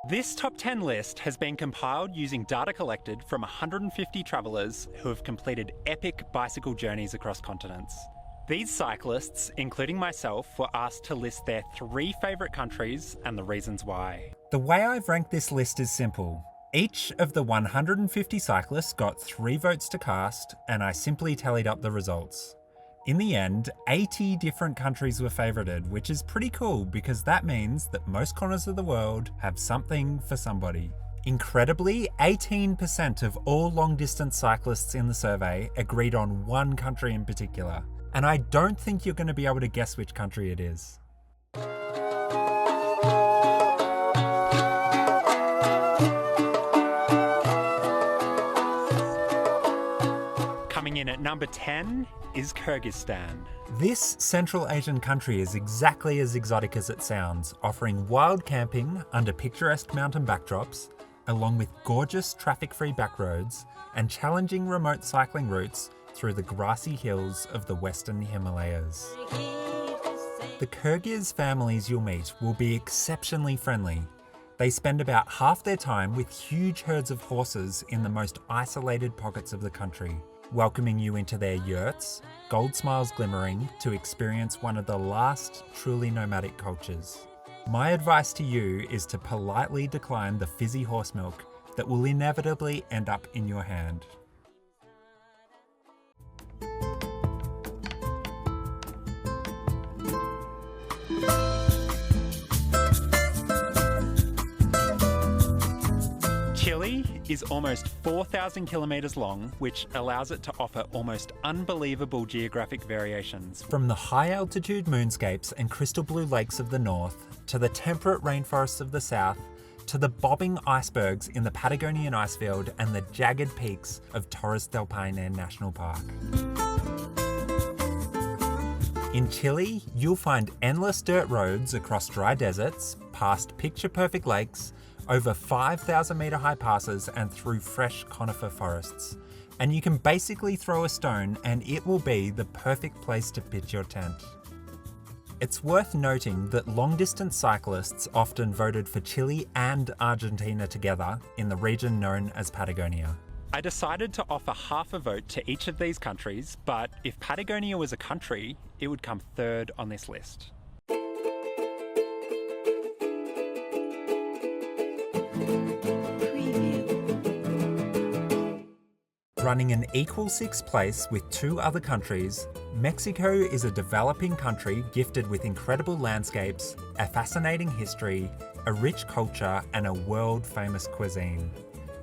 This top 10 list has been compiled using data collected from 150 travellers who have completed epic bicycle journeys across continents. These cyclists, including myself, were asked to list their 3 favourite countries and the reasons why. The way I've ranked this list is simple. Each of the 150 cyclists got 3 votes to cast, and I simply tallied up the results. In the end, 80 different countries were favorited, which is pretty cool because that means that most corners of the world have something for somebody. Incredibly, 18% of all long-distance cyclists in the survey agreed on one country in particular. And I don't think you're going to be able to guess which country it is. Coming in at number 10 is Kyrgyzstan. This Central Asian country is exactly as exotic as it sounds, offering wild camping under picturesque mountain backdrops, along with gorgeous traffic-free backroads and challenging remote cycling routes through the grassy hills of the Western Himalayas. The Kyrgyz families you'll meet will be exceptionally friendly. They spend about half their time with huge herds of horses in the most isolated pockets of the country, welcoming you into their yurts, gold smiles glimmering, to experience one of the last truly nomadic cultures. My advice to you is to politely decline the fizzy horse milk that will inevitably end up in your hand. Chile is almost 4,000 kilometres long, which allows it to offer almost unbelievable geographic variations. From the high-altitude moonscapes and crystal blue lakes of the north, to the temperate rainforests of the south, to the bobbing icebergs in the Patagonian icefield and the jagged peaks of Torres del Paine National Park. In Chile, you'll find endless dirt roads across dry deserts, past picture-perfect lakes, over 5,000 metre high passes and through fresh conifer forests. And you can basically throw a stone and it will be the perfect place to pitch your tent. It's worth noting that long-distance cyclists often voted for Chile and Argentina together in the region known as Patagonia. I decided to offer half a vote to each of these countries, but if Patagonia was a country, it would come third on this list. Running an equal 6th place with 2 other countries, Mexico is a developing country gifted with incredible landscapes, a fascinating history, a rich culture, and a world-famous cuisine.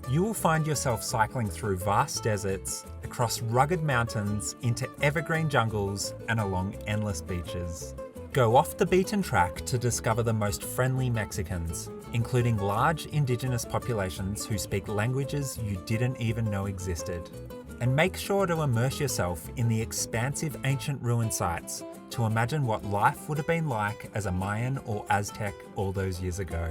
You will find yourself cycling through vast deserts, across rugged mountains, into evergreen jungles, and along endless beaches. Go off the beaten track to discover the most friendly Mexicans, including large indigenous populations who speak languages you didn't even know existed. And make sure to immerse yourself in the expansive ancient ruin sites to imagine what life would have been like as a Mayan or Aztec all those years ago.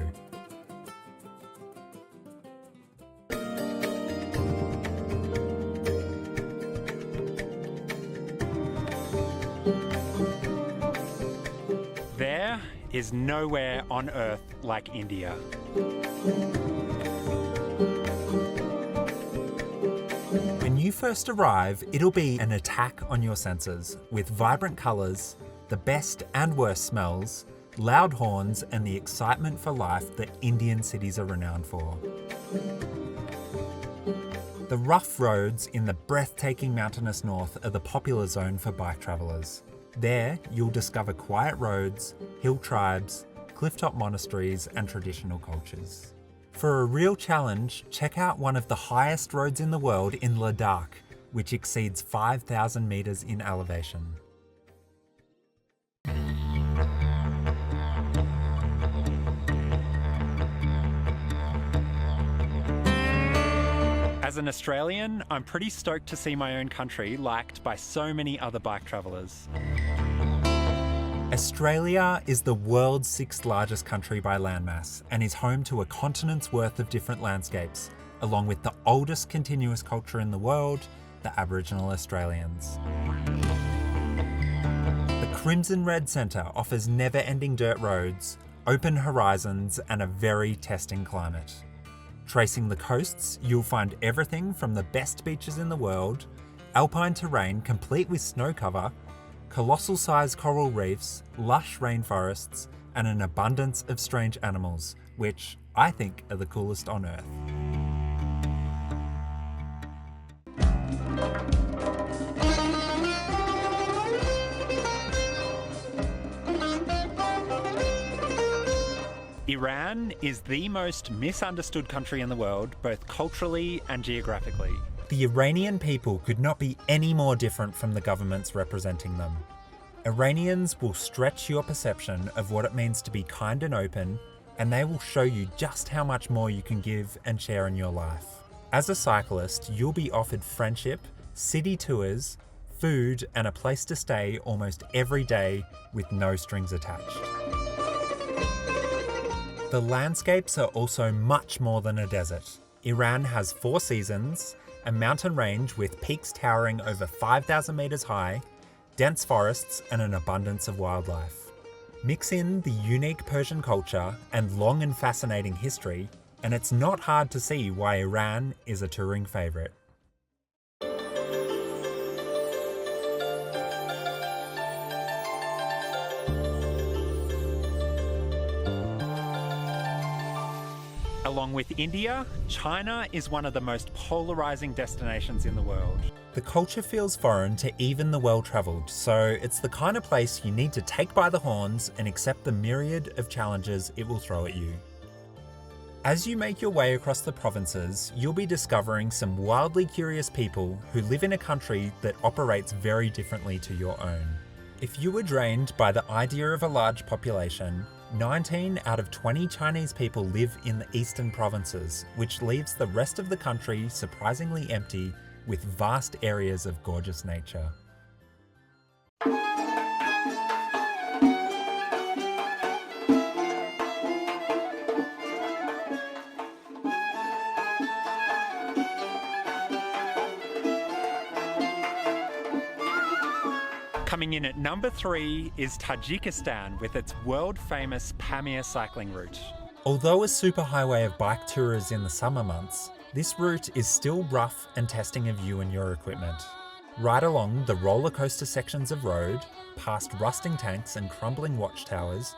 There is nowhere on Earth like India. When you first arrive, it'll be an attack on your senses, with vibrant colours, the best and worst smells, loud horns, and the excitement for life that Indian cities are renowned for. The rough roads in the breathtaking mountainous north are the popular zone for bike travellers. There, you'll discover quiet roads, hill tribes, clifftop monasteries, and traditional cultures. For a real challenge, check out one of the highest roads in the world in Ladakh, which exceeds 5,000 metres in elevation. As an Australian, I'm pretty stoked to see my own country liked by so many other bike travellers. Australia is the world's 6th largest country by landmass and is home to a continent's worth of different landscapes, along with the oldest continuous culture in the world, the Aboriginal Australians. The Crimson Red Centre offers never-ending dirt roads, open horizons, and a very testing climate. Tracing the coasts, you'll find everything from the best beaches in the world, alpine terrain complete with snow cover, colossal-sized coral reefs, lush rainforests, and an abundance of strange animals, which I think are the coolest on Earth. Iran is the most misunderstood country in the world, both culturally and geographically. The Iranian people could not be any more different from the governments representing them. Iranians will stretch your perception of what it means to be kind and open, and they will show you just how much more you can give and share in your life. As a cyclist, you'll be offered friendship, city tours, food, and a place to stay almost every day with no strings attached. The landscapes are also much more than a desert. Iran has 4 seasons, a mountain range with peaks towering over 5,000 metres high, dense forests, and an abundance of wildlife. Mix in the unique Persian culture and long and fascinating history, and it's not hard to see why Iran is a touring favourite. Along with India, China is one of the most polarising destinations in the world. The culture feels foreign to even the well-travelled, so it's the kind of place you need to take by the horns and accept the myriad of challenges it will throw at you. As you make your way across the provinces, you'll be discovering some wildly curious people who live in a country that operates very differently to your own. If you were drained by the idea of a large population, 19 out of 20 Chinese people live in the eastern provinces, which leaves the rest of the country surprisingly empty with vast areas of gorgeous nature. Coming in at number 3 is Tajikistan with its world-famous Pamir cycling route. Although a superhighway of bike tourers in the summer months, this route is still rough and testing of you and your equipment. Ride along the roller coaster sections of road, past rusting tanks and crumbling watchtowers,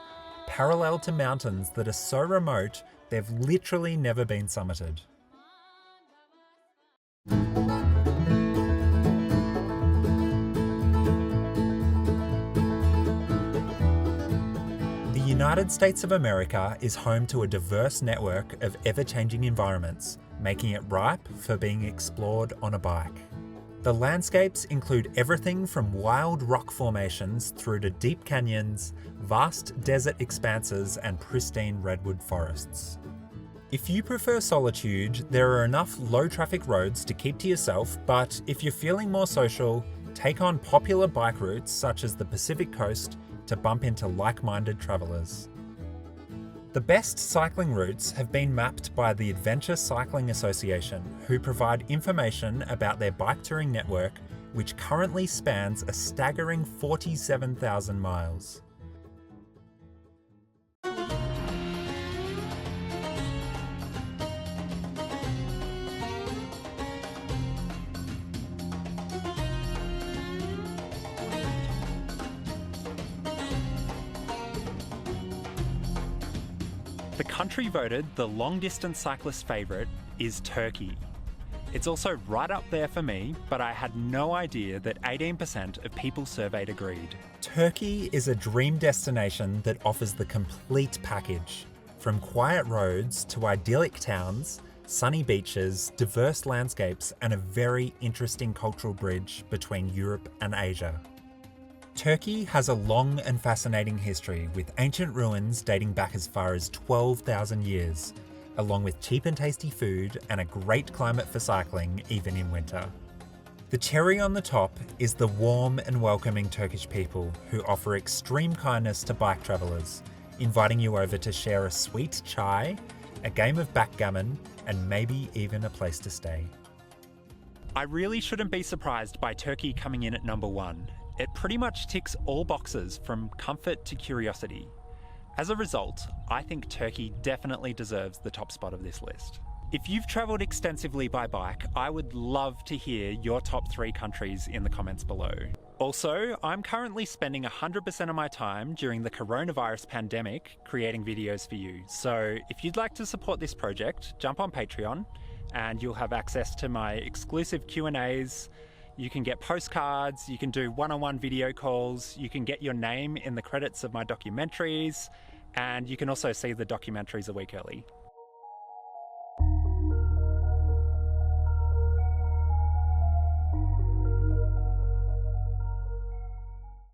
parallel to mountains that are so remote they've literally never been summited. The United States of America is home to a diverse network of ever-changing environments, making it ripe for being explored on a bike. The landscapes include everything from wild rock formations through to deep canyons, vast desert expanses, and pristine redwood forests. If you prefer solitude, there are enough low-traffic roads to keep to yourself, but if you're feeling more social, take on popular bike routes such as the Pacific Coast to bump into like-minded travellers. The best cycling routes have been mapped by the Adventure Cycling Association, who provide information about their bike touring network, which currently spans a staggering 47,000 miles. The country voted the long-distance cyclist favourite is Turkey. It's also right up there for me, but I had no idea that 18% of people surveyed agreed. Turkey is a dream destination that offers the complete package. From quiet roads to idyllic towns, sunny beaches, diverse landscapes, and a very interesting cultural bridge between Europe and Asia. Turkey has a long and fascinating history, with ancient ruins dating back as far as 12,000 years, along with cheap and tasty food and a great climate for cycling, even in winter. The cherry on the top is the warm and welcoming Turkish people who offer extreme kindness to bike travellers, inviting you over to share a sweet chai, a game of backgammon, and maybe even a place to stay. I really shouldn't be surprised by Turkey coming in at number 1. It pretty much ticks all boxes from comfort to curiosity. As a result, I think Turkey definitely deserves the top spot of this list. If you've travelled extensively by bike, I would love to hear your top 3 countries in the comments below. Also, I'm currently spending 100% of my time during the coronavirus pandemic creating videos for you. So if you'd like to support this project, jump on Patreon and you'll have access to my exclusive Q&As. You can get postcards, you can do one-on-one video calls, you can get your name in the credits of my documentaries, and you can also see the documentaries a week early.